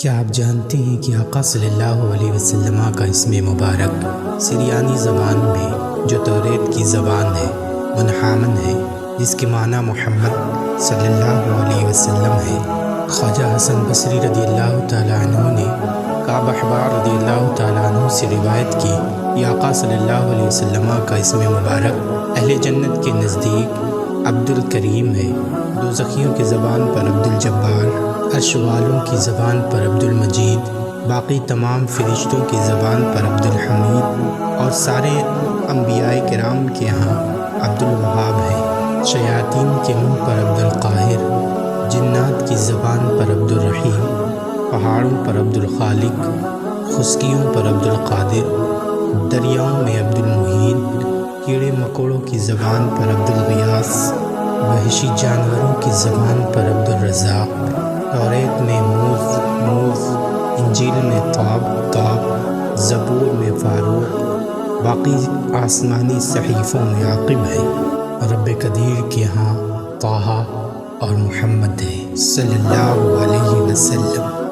کیا آپ جانتے ہیں کہ آقا صلی اللہ علیہ وسلم کا اسم مبارک سریانی زبان میں جو توریت کی زبان ہے منحامن ہے، جس کے معنی محمد صلی اللہ علیہ وسلم ہے؟ خواجہ حسن بصری رضی اللہ تعالیٰ عنہ نے کعب احبار رضی اللہ تعالیٰ عنہ سے روایت کی کہ آقا صلی اللہ علیہ وسلم کا اسم مبارک اہل جنت کے نزدیک عبد الکریم ہے، دوزخیوں کی زبان پر عبد الجبار، عرش والوں کی زبان پر عبد المجید، باقی تمام فرشتوں کی زبان پر عبد الحمید اور سارے انبیاء کرام کے ہاں عبد الوہاب ہے۔ شیاطین کے منہ پر عبد القاہر، جنات کی زبان پر عبد الرحیم، پہاڑوں پر عبد الخالق، خشکیوں پر عبد القادر، دریاؤں میں عبد المحیط، کیڑے مکوڑوں کی زبان پر عبد الغیاث، وحشی جانوروں کی زبان پر عبد الرزاق، توریت میں موز، انجیل میں طاب، زبور میں فاروق، باقی آسمانی صحیفوں میں عاقب ہے، رب قدیر کے ہاں طٰہٰ اور محمد ہے صلی اللہ علیہ وسلم۔